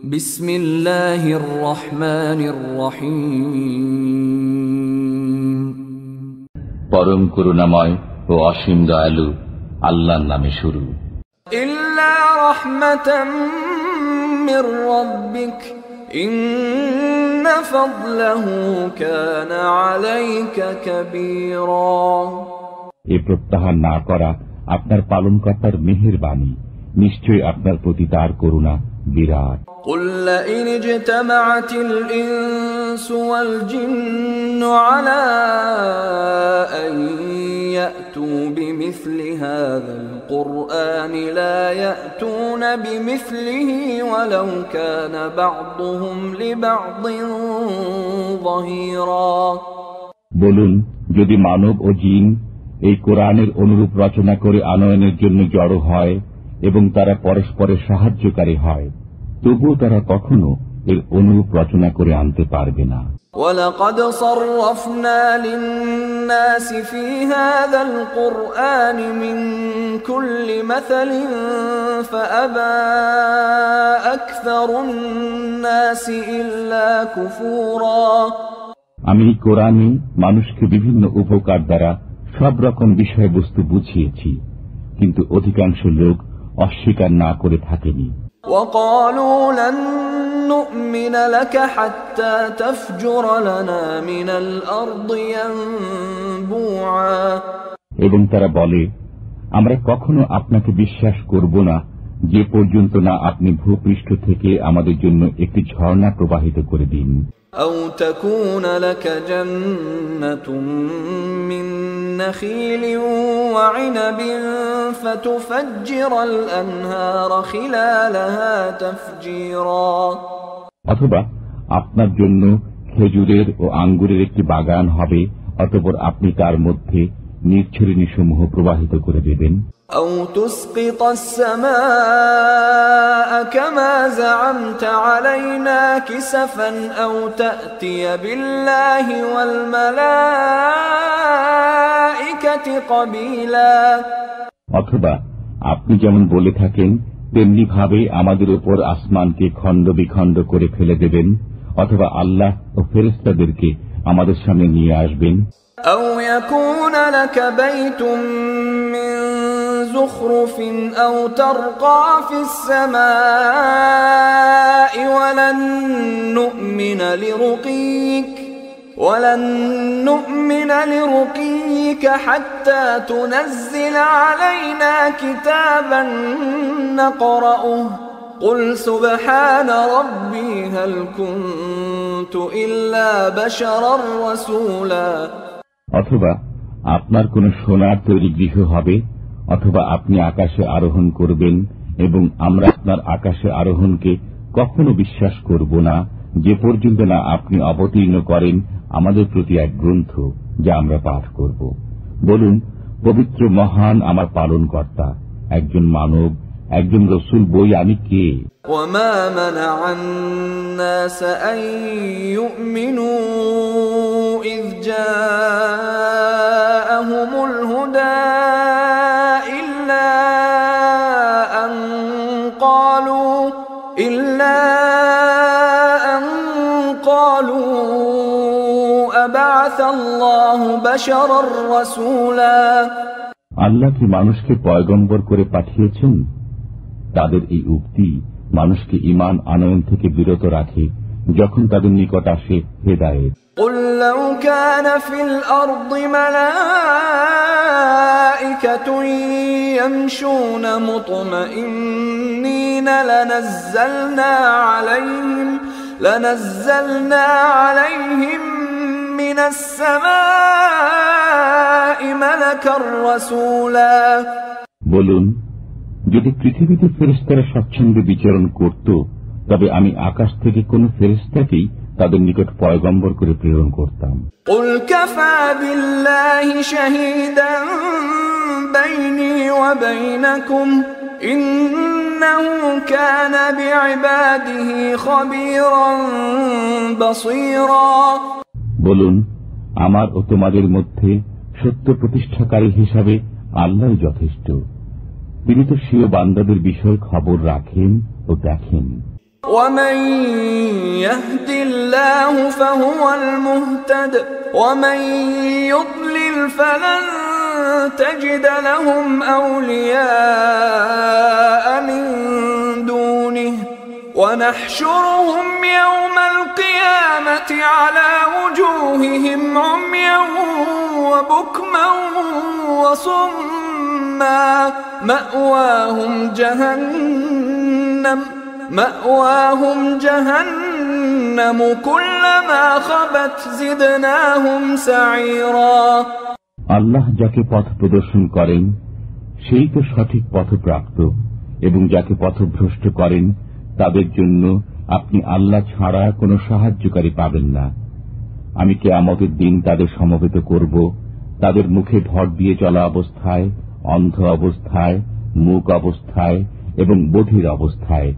বিসমিল্লাহির রহমানির রহিম। পরম করুণাময় ও অসীম দয়ালু আল্লাহর নামে শুরু। ইল্লা রাহমাতাম মির রাব্বিক ইন্না ফাদলাহু কানা আলাইকা কাবীরা। এ প্রত্যাহার না করা আপনার পালনকর্তার মেহেরবানি, নিশ্চয়ই আপনার প্রতি তার করুণা বিরাট। قل لئن اجتمعت الإنس والجن على أن يأتوا بمثل هذا القرآن لا يأتون بمثله ولو كان بعضهم لبعض ظهيرا। বলুন, যদি মানব ও জিন এই কোরআনের অনুরূপ রচনা করে আনয়নের জন্য জড়ো হয় এবং তারা পরস্পরের সাহায্যকারী হয়, তবুও তারা কখনো এর অনুরূপ রচনা করে আনতে পারবে না। وَلَقَدْ صَرَّفْنَا لِلنَّاسِ فِي هَذَا الْقُرْآنِ مِنْ كُلِّ مَثَلٍ فَأَبَى أَكْثَرُ النَّاسِ إِلَّا كُفُورًا। আমি কোরআনে মানুষকে বিভিন্ন উপকার দ্বারা সব রকম বিষয়বস্তু বুঝিয়েছি, কিন্তু অধিকাংশ লোক অস্বীকার না করে থাকেনি। وَقَالُوا لَن نُّؤْمِنَ لَكَ حَتَّى تَفْجُرَ لَنَا مِنَ الْأَرْضِ يَنبُوعًا। এবং তারা বলে, আমরা কখনো আপনাকে বিশ্বাস করব না যে পর্যন্ত না আপনি ভূপৃষ্ঠ থেকে আমাদের জন্য একটি ঝর্ণা প্রবাহিত করে দিন। أَوْ تَكُونَ لَكَ جَنَّةٌ مِّن نَّخِيلٍ وَعِنَبٍ فَتُفَجِّرَ الْأَنْهَارَ خِلَالَهَا تَفْجِيرًا। অথবা আপনার জন্য খেজুরের ও আঙ্গুরের একটি বাগান হবে, অতঃপর আপনি তার মধ্যে নির্ঝরিণীসমূহ প্রবাহিত করে দেবেন। أَوْ تُسْقِطَ السَّمَاءَ كَمَا زَعَمْتَ عَلَيْنَا كِسَفًا أَوْ تَأْتِيَ بِاللَّهِ وَالْمَلَائِكَةِ قَبِيلًا। অথবা আপনি যেমন বলে থাকেন তেমনি ভাবে আমাদের উপর আসমানকে খণ্ড বিখণ্ড করে ফেলে দেবেন, অথবা আল্লাহ ও ফেরেশতাদেরকে আমাদের সামনে নিয়ে আসবেন। أَوْ يَكُونَ لَكَ بَيْتٌ مِّن زُخْرُفٍ أَوْ تَرْقَىٰ فِي السَّمَاءِ وَلَن نُّؤْمِنَ لِرُقِيِّكَ حَتَّىٰ تُنَزِّلَ عَلَيْنَا كِتَابًا نَّقْرَؤُهُ قُلْ سُبْحَانَ رَبِّي هَلْ كُنتُ إِلَّا بَشَرًا رَّسُولًا। অথবা আপনার কোন সোনার তৈরি গৃহ হবে, অথবা আপনি আকাশে আরোহণ করবেন, এবং আমরা আপনার আকাশে আরোহণকে কখনো বিশ্বাস করব না যে পর্যন্ত না আপনি অবতীর্ণ করেন আমাদের প্রতি এক গ্রন্থ যা আমরা পাঠ করব। বলুন, পবিত্র মহান আমার পালনকর্তা, একজন মানব, একজন রসুল বই আমি কে? وَمَا مَنَعَ النَّاسَ أَن يُؤْمِنُوا إِذْ جَاءَهُمُ الْهُدَىٰ إِلَّا أَن قَالُوا أَبَعَثَ اللَّهُ بَشَرًا رَّسُولًا। আল্লাহ কি মানুষকে পয়গম্বর করে পাঠিয়েছেন? তাদের এই উক্তি মানুষকে ঈমান আনয়ন থেকে বিরত রাখে যখন তাদের নিকট আসে হেদায়েত। قُل لَّوْ كَانَ فِي الْأَرْضِ مَلَائِكَةٌ يَمْشُونَ مُطْمَئِنِّينَ لَنَزَّلْنَا عَلَيْهِم مِّنَ السَّمَاءِ مَلَكًا رَّسُولًا। বলুন, যদি পৃথিবীতে ফেরেশতারা স্বচ্ছন্দে বিচরণ করত, তবে আমি আকাশ থেকে কোন ফেরেশতাকেই তাদের নিকট পয়গম্বর করে প্রেরণ করতাম। قُلْ كَفَىٰ بِاللَّهِ شَهِيدًا بَيْنِي وَبَيْنَكُمْ إِنَّهُ كَانَ بِعِبَادِهِ خَبِيرًا بَصِيرًا। বলুন, আমার ও তোমাদের মধ্যে সত্য প্রতিষ্ঠাকারী হিসাবে আল্লাহই যথেষ্ট। তিনি তো স্বীয় বান্দাদের বিষয়ে খবর রাখেন ও দেখেন। ومن يهد الله فهو المهتد ومن يضلل فلن تجد لهم أولياء من دونه ونحشرهم يوم القيامة على وجوههم عميا وبكما وصما مأواهم جهنم كلما خبت زدناهم سعيرا আল্লাহ যাকে পথ প্রদর্শন করেন সেই তো সঠিক পথপ্রাপ্ত, এবং যাকে পথভ্রষ্ট করেন তাদের জন্য আপনি আল্লাহ ছাড়া কোনো সাহায্যকারী পাবেন না। আমি কিয়ামতের দিন তাদের সমবেত করব, তাদের মুখে ভর দিয়ে চলা অবস্থায়, অন্ধ অবস্থায়, মূক অবস্থায় এবং বধির অবস্থায়।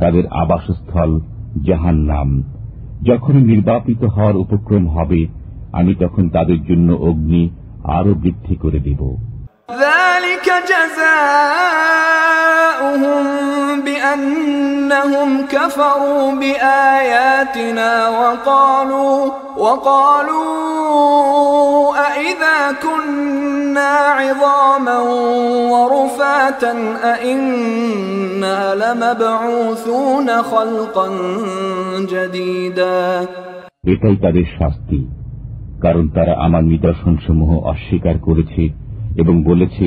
তাদের আবাসস্থল জাহান্নাম। যখন নির্বাপিত হওয়ার উপক্রম হবে, আমি তখন তাদের জন্য অগ্নি আরো বৃদ্ধি করে দেব। ذلك جزاؤهم بأنهم كفروا بآياتنا وقالوا أئذا كنا عظاما ورفاتا أئنا لمبعوثون خلقا جديدا এটাই তাদের শাস্তি, কারণ তারা আমার নিদর্শনসমূহ অস্বীকার করেছে এবং বলেছে,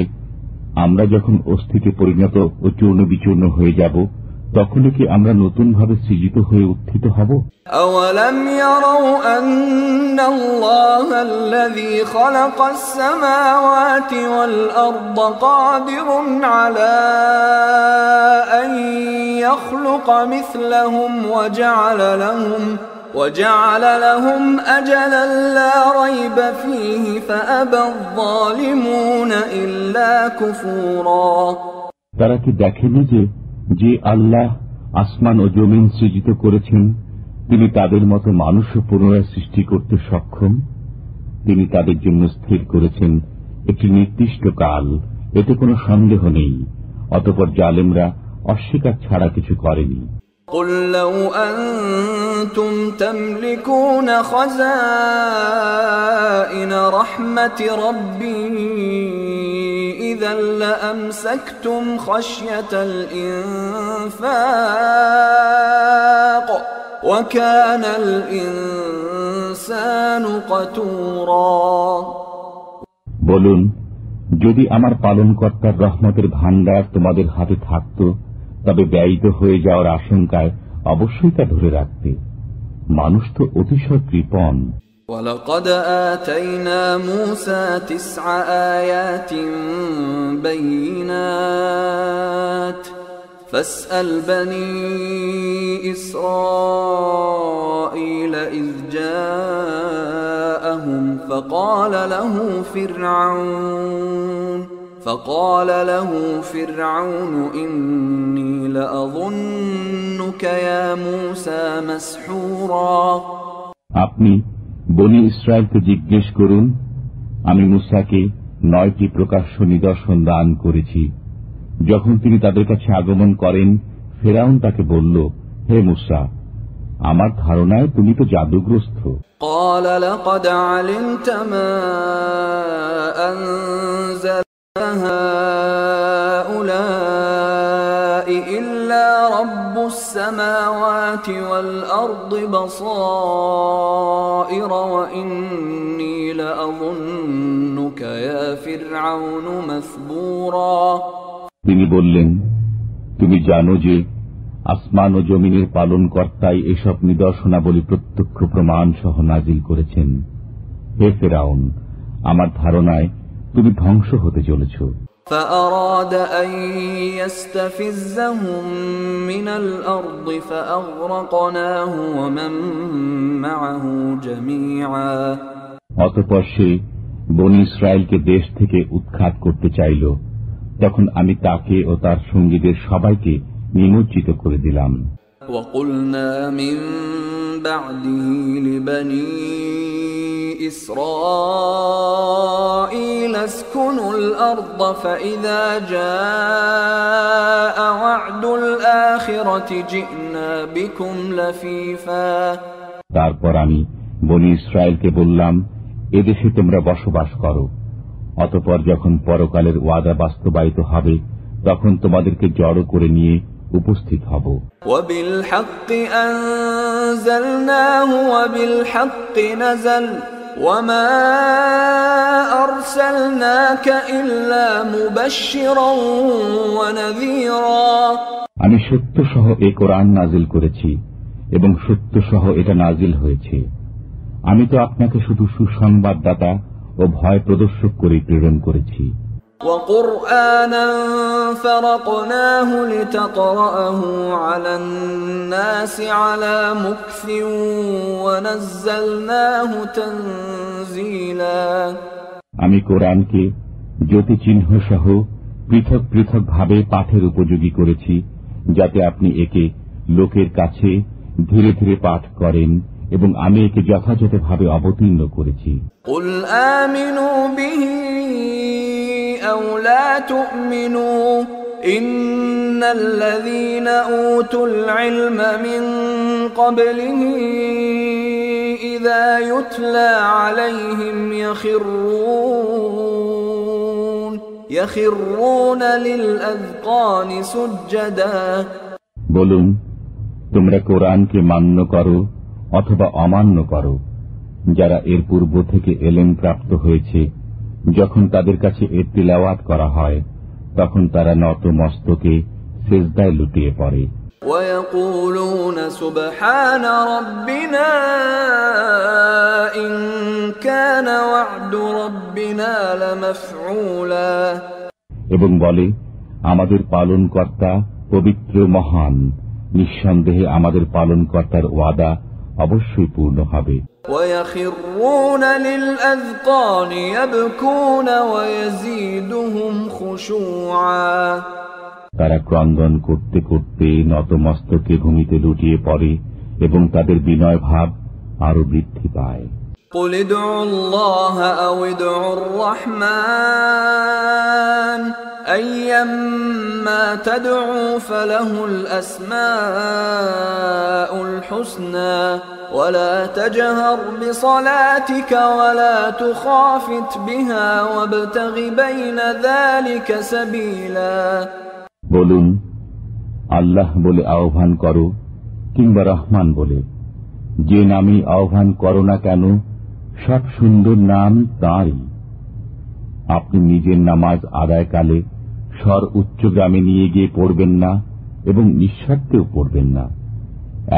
আমরা যখন অস্থিতে পরিণত ও চূর্ণ বিচূর্ণ হয়ে যাব, তখনই কি আমরা নতুন ভাবে সৃজিত হয়ে উত্থিত হব? أولم يروا أن الله الذي خلق السماوات والأرض قادر على أن يخلق مثلهم وجعل لهم أجلا لا ريب فيه فأبى الظالمون إلا كفورا তারা কি দেখেনি যে আল্লাহ আসমান ও জমিন সৃজিত করেছেন, তিনি তাদের মতো মানুষও পুনরায় সৃষ্টি করতে সক্ষম। তিনি তাদের জন্য স্থির করেছেন একটি নির্দিষ্ট কাল, এতে কোনো সন্দেহ নেই। অতঃপর জালেমরা অস্বীকার ছাড়া কিছু করেনি। قل لو أنتم تملكون خزائن رحمة ربي إذا لأمسكتم خشية الإنفاق وكان الإنسان قتورا বলুন, যদি আমার পালনকর্তার রহমতের ভান্ডার তোমাদের হাতে থাকত, তবে ব্যয়িত হয়ে যাওয়ার আশঙ্কায় অবশ্যই তা ধরে রাখতে। মানুষ তো অতিশয় কৃপণ। وَلَقَدْ آتَيْنَا مُوسَى 9 آيَاتٍ بَيِّنَاتٍ فَاسْأَلْ بَنِي إِسْرَائِيلَ إِذْ جَاءَهُمْ فقال له فرعون إني لأظنك يا موسى مسحورا আপনি বনি ইসরায়েলকে জিজ্ঞেস করুন, আমি মুসাকে 9টি প্রকাশ্য নিদর্শন দান করেছি। যখন তিনি তাদের কাছে আগমন করেন, ফেরাউন তাকে বলল, হে মুসা, আমার ধারণায় তুমি তো জাদুগ্রস্ত। قال لقد علمت ما أنزل هؤلاء إلا رب السماوات والأرض بصائر وإني لأظنك يا فرعون مثبورا তিনি বললেন, তুমি জানো যে আসমান ও জমিনের পালন কর্তাই এসব নিদর্শনাবলী প্রত্যক্ষ প্রমাণ সহ নাজিল করেছেন। হে ফেরাউন, আমার ধারণায় তুমি ধ্বংস হতে চলেছ। فأراد أن يستفزهم من الأرض فأغرقناه ومن معه جميعا অতঃপর সে বনী ইসরায়েলকে দেশ থেকে উৎখাত করতে চাইল, তখন আমি তাকে ও তার সঙ্গীদের সবাইকে নিমজ্জিত করে দিলাম। وقلنا من بعده لبني إسرائيل اسكنوا الأرض فإذا جاء وعد الآخرة جئنا بكم لفيفا তারপর আমি বনী ইসরায়েলকে বললাম, এদেশে তোমরা বসবাস করো, অতঃপর যখন পরকালের ওয়াদা বাস্তবায়িত হবে তখন তোমাদেরকে জড়ো করে নিয়ে উপস্থিত হব। وبالحق أنزلناه وبالحق نزل وما أرسلناك إلا مبشرا ونذيرا আমি সত্য সহ এই কোরআন নাজিল করেছি এবং সত্য সহ এটা নাজিল হয়েছে। আমি তো আপনাকে শুধু সুসংবাদদাতা ও ভয় প্রদর্শক করে প্রেরণ করেছি। وقرآنا فرقناه لتقرأه على الناس على مكث ونزلناه تنزيلا আমি কোরআনকে জ্যোতিচিহ্ন সহ পৃথক পৃথক ভাবে পাঠের উপযোগী করেছি, যাতে আপনি একে লোকের কাছে ধীরে ধীরে পাঠ করেন, এবং আমি একে যথাযথভাবে অবতীর্ণ করেছি। قل آمنوا به أو لا تؤمنوا إن الذين أوتوا العلم من قبله إذا يتلى عليهم يخرون للأذقان سجدا বলুন, তোমরা কোরআনকে মান্য করো অথবা অমান্য করো। যারা এর পূর্ব থেকে এলেম প্রাপ্ত হয়েছে, যখন তাদের কাছে এর তিলাওয়াত করা হয় তখন তারা নত মস্তকে সিজদায় লুটিয়ে পড়ে। ويقولون سبحان ربنا إن كان وعد ربنا لمفعولا এবং বলে, আমাদের পালনকর্তা পবিত্র মহান, নিঃসন্দেহে আমাদের পালনকর্তার ওয়াদা অবশ্যই পূর্ণ হবে। ويخرون للأذقان يبكون ويزيدهم خشوعا তারা ক্রন্দন করতে করতে নতমস্তকে ভূমিতে লুটিয়ে পড়ে এবং তাদের বিনয় ভাব আরো বৃদ্ধি পায়। قل ادعوا الله أو ادعوا الرحمن أيما تدعوا فله الأسماء الحسنى ولا تجهر بصلاتك ولا تخافت بها وابتغ بين ذلك سبيلا বলুন, আল্লাহ বলে আহ্বান করো কিংবা রহমান বলে, যে নামে আহ্বান করো না কেন সব সুন্দর নাম তাঁরই। আপনি নিজের নামাজ আদায়কালে স্বর উচ্চগ্রামে নিয়ে গিয়ে পড়বেন না এবং নিঃস্বার্থেও পড়বেন না।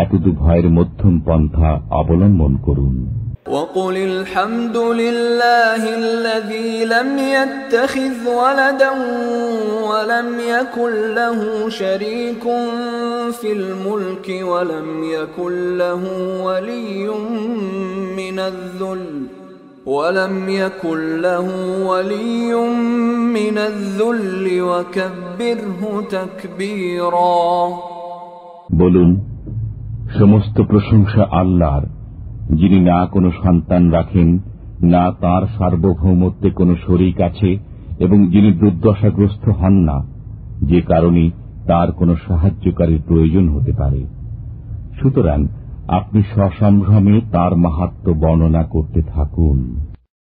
এতদু ভয়ের মধ্যম পন্থা অবলম্বন করুন। وقل الحمد لله الذي لم يتخذ ولدا ولم يكن له شريك في الملك ولم يكن له ولي من الذل وكبره تكبيرا বলুন, সমস্ত প্রশংসা আল্লাহর, যিনি না কোনো সন্তান রাখেন, না তার সার্বভৌমত্বে কোনো শরীক আছে, এবং যিনি দুর্দশাগ্রস্ত হন না, যে কারণে তার কোনো সাহায্যকারীর প্রয়োজন হতে পারে। সুতরাং আপনি সসম্ভ্রমে তার মাহাত্ম্য বর্ণনা করতে থাকুন।